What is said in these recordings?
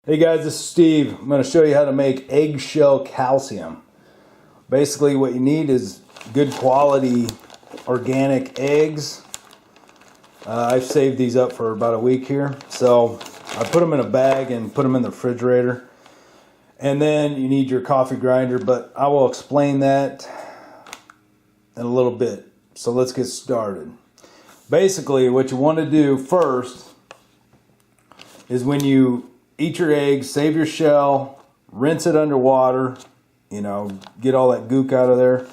Hey guys, this is Steve. I'm going to show you how to make eggshell calcium. Basically what you need is good quality organic eggs. I've saved these up for about a week here. So I put them in a bag and put them in the refrigerator. And then you need your coffee grinder, but I will explain that in a little bit. So let's get started. Basically what you want to do first is when you eat your eggs, save your shell, rinse it underwater, get all that gook out of there.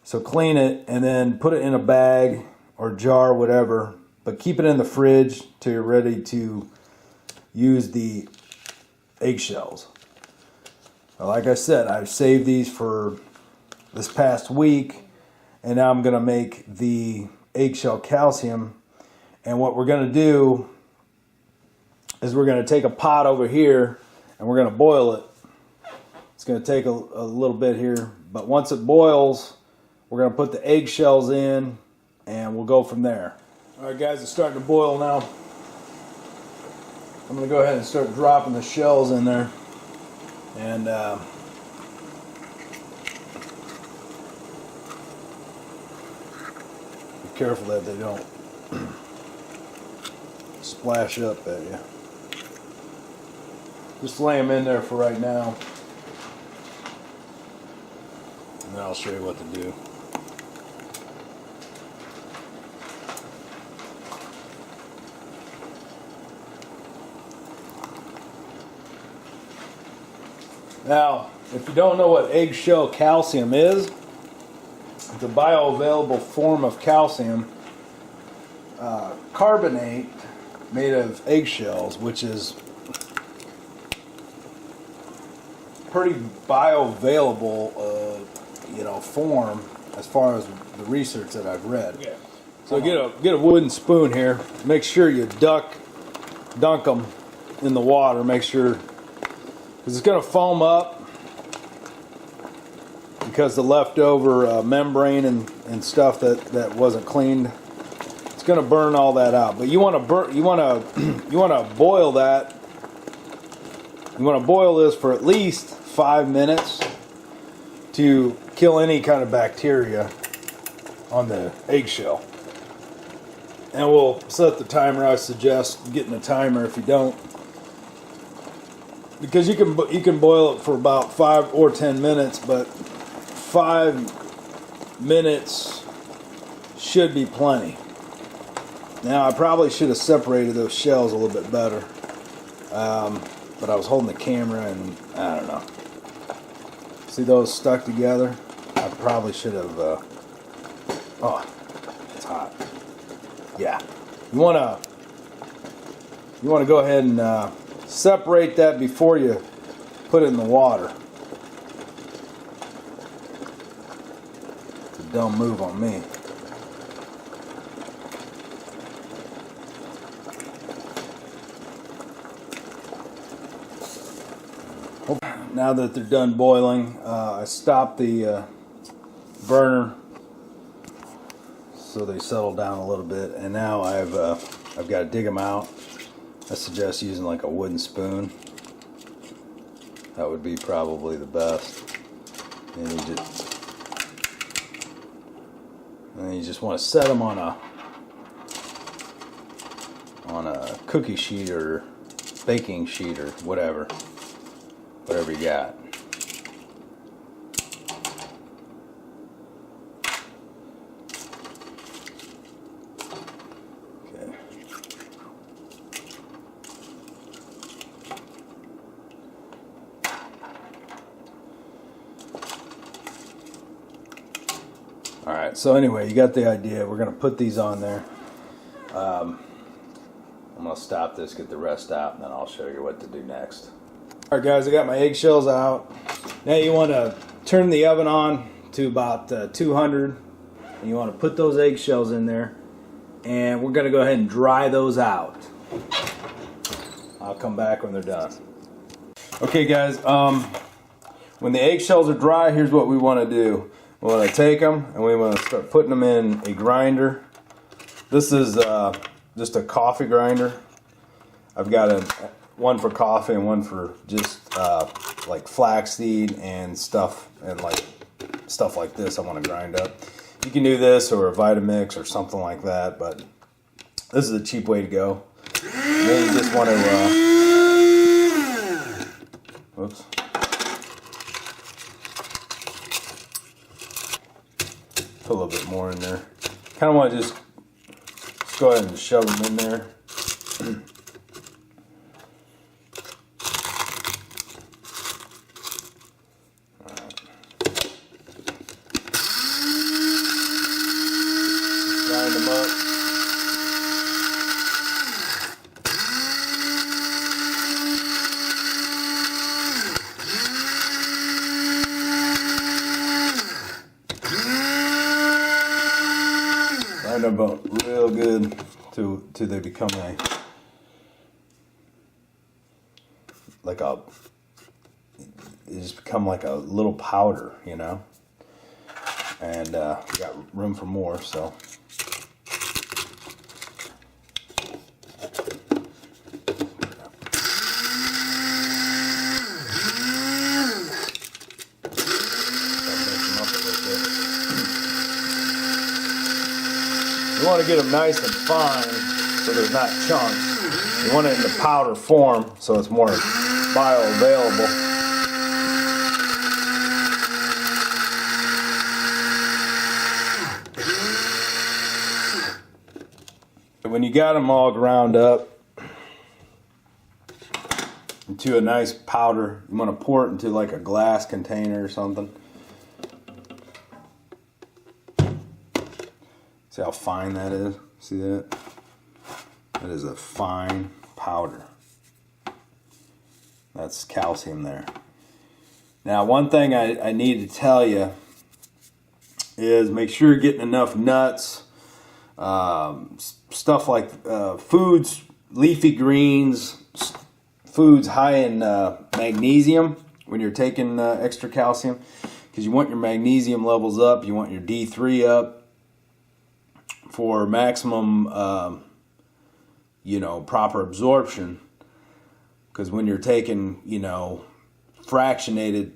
So clean it and then put it in a bag or jar, whatever, but keep it in the fridge till you're ready to use the eggshells. Like I said, I've saved these for this past week, and now I'm going to make the eggshell calcium. And what we're going to do is we're going to take a pot over here and we're going to boil it. It's going to take a little bit here, but once it boils, we're going to put the eggshells in and we'll go from there. Alright guys, it's starting to boil now. I'm going to go ahead and start dropping the shells in there. And be careful that they don't splash up at you. Just lay them in there for right now, and then I'll show you what to do. Now, if you don't know what eggshell calcium is, it's a bioavailable form of calcium carbonate made of eggshells, which is pretty bioavailable form as far as the research that I've read. Yeah. So get a wooden spoon here. Make sure you dunk them in the water. Make sure, because it's going to foam up because the leftover membrane and stuff that wasn't cleaned. It's going to burn all that out. But you want to boil that. You want to boil this for at least 5 minutes to kill any kind of bacteria on the eggshell. And we'll set the timer. I suggest getting a timer if you don't, because you can boil it for about 5 or 10 minutes, but 5 minutes should be plenty. Now I probably should have separated those shells a little bit better, but I was holding the camera and I don't know. See those stuck together? I probably should have. Oh, it's hot. Yeah, you wanna go ahead and separate that before you put it in the water. It's a dumb move on me. Now that they're done boiling, I stopped the burner so they settle down a little bit, and now I've got to dig them out. I suggest using like a wooden spoon. That would be probably the best. And you just want to set them on a cookie sheet or baking sheet or whatever you got. Okay. All right, so anyway, you got the idea. We're going to put these on there. I'm going to stop this, get the rest out, and then I'll show you what to do next. Alright guys, I got my eggshells out. Now you want to turn the oven on to about 200, and you want to put those eggshells in there, and we're going to go ahead and dry those out. I'll come back when they're done. Okay guys, when the eggshells are dry, here's what we want to do. We want to take them and we want to start putting them in a grinder. This is just a coffee grinder. I've got one for coffee and one for just like flaxseed and stuff like this I want to grind up. You can do this or a Vitamix or something like that, but this is a cheap way to go. And then you just want to whoops. Put a little bit more in there. Kind of want to just go ahead and shove them in there. Grind them up. Grind them up real good till they become just become like a little powder, you know. And we got room for more, so. You want to get them nice and fine so there's not chunks. You want it in the powder form so it's more bioavailable. When you got them all ground up into a nice powder, you want to pour it into like a glass container or something. See how fine that is? See that? That is a fine powder. That's calcium there. Now, one thing I need to tell you is make sure you're getting enough nuts, stuff like foods, leafy greens, foods high in magnesium when you're taking extra calcium, because you want your magnesium levels up, you want your D3 up for maximum proper absorption. Because when you're taking fractionated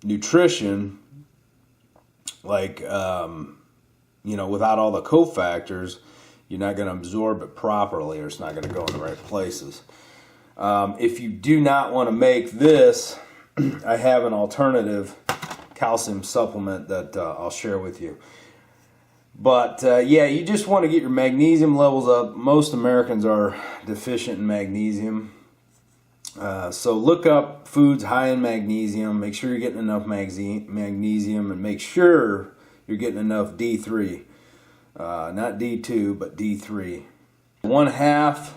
nutrition, like without all the cofactors, you're not going to absorb it properly, or it's not going to go in the right places. If you do not want to make this, I have an alternative calcium supplement that I'll share with you. But yeah, you just want to get your magnesium levels up. Most Americans are deficient in magnesium. So look up foods high in magnesium. Make sure you're getting enough magnesium, and make sure you're getting enough D3. Not D2, but D3. 1/2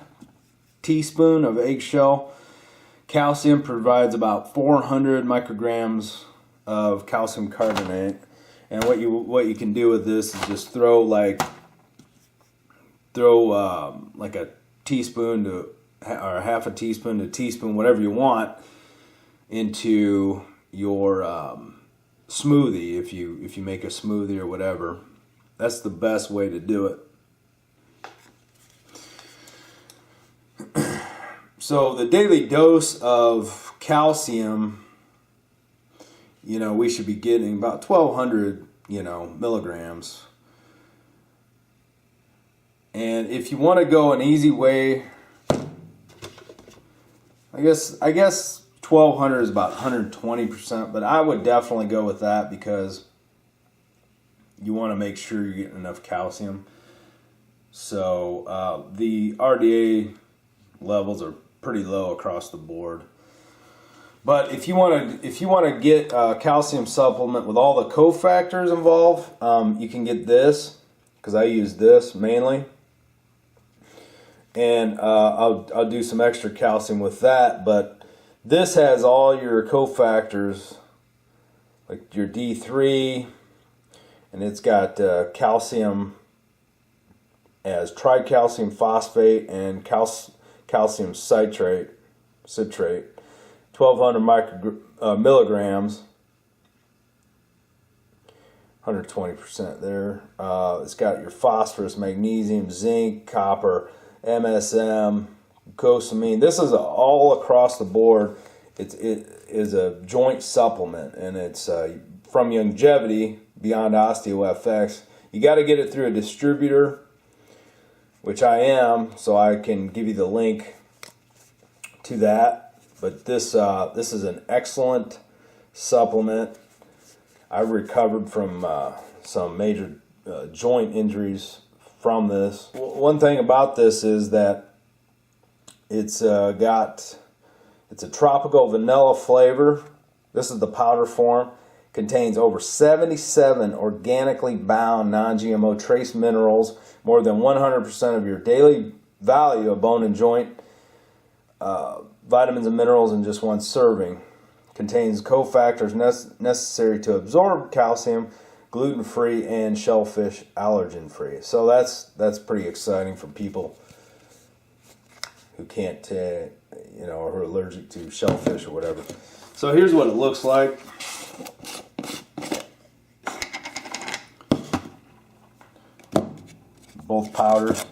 teaspoon of eggshell calcium provides about 400 micrograms of calcium carbonate. And what you can do with this is just throw like a teaspoon to, or half a teaspoon to a teaspoon, whatever you want, into your smoothie. If you make a smoothie or whatever, that's the best way to do it. So the daily dose of calcium, we should be getting about 1,200, milligrams. And if you want to go an easy way, I guess 1,200 is about 120%, but I would definitely go with that because you want to make sure you're getting enough calcium. So the RDA levels are pretty low across the board. But if you want to get a calcium supplement with all the cofactors involved, you can get this, because I use this mainly, and I'll do some extra calcium with that. But this has all your cofactors, like your D3, and it's got calcium as tricalcium phosphate and calcium citrate. 1,200 milligrams, 120% there. It's got your phosphorus, magnesium, zinc, copper, MSM, glucosamine. This is all across the board. It is a joint supplement, and it's from Longevity Beyond OsteoFX. You got to get it through a distributor, which I am, so I can give you the link to that. But this is an excellent supplement. I recovered from some major joint injuries from this. One thing about this is that it's a tropical vanilla flavor. This is the powder form. Contains over 77 organically bound non-GMO trace minerals, more than 100% of your daily value of bone and joint vitamins and minerals in just one serving. Contains cofactors necessary to absorb calcium, gluten-free, and shellfish allergen-free. So that's pretty exciting for people who can't, who are allergic to shellfish or whatever. So here's what it looks like. Both powders.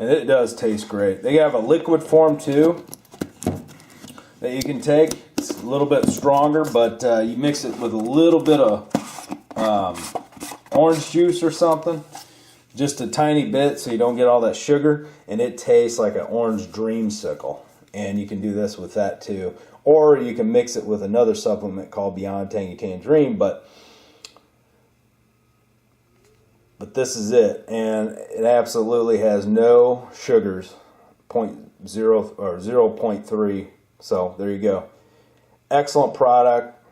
And it does taste great. They have a liquid form too that you can take. It's a little bit stronger, but you mix it with a little bit of orange juice or something. Just a tiny bit so you don't get all that sugar. And it tastes like an orange dreamsicle. And you can do this with that too. Or you can mix it with another supplement called Beyond Tangy Tangerine. But this is it, and it absolutely has no sugars, 0.0 or 0.3. So there you go. Excellent product.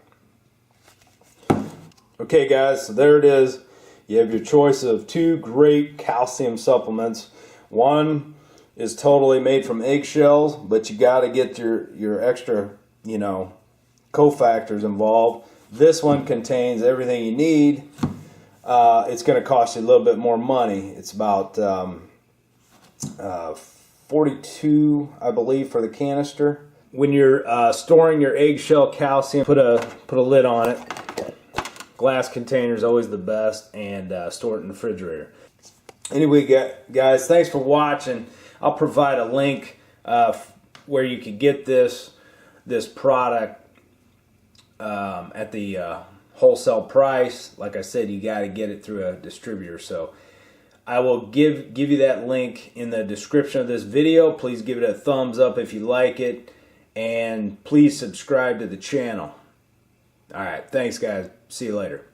Okay, guys, so there it is. You have your choice of two great calcium supplements. One is totally made from eggshells, but you got to get your extra, cofactors involved. This one contains everything you need. It's going to cost you a little bit more money. It's about $42, I believe, for the canister. When you're storing your eggshell calcium, put a lid on it. Glass container is always the best, and store it in the refrigerator. Anyway, guys, thanks for watching. I'll provide a link where you can get this product at the wholesale price. Like I said, you got to get it through a distributor. So I will give you that link in the description of this video. Please give it a thumbs up if you like it, and please subscribe to the channel. All right, thanks guys. See you later.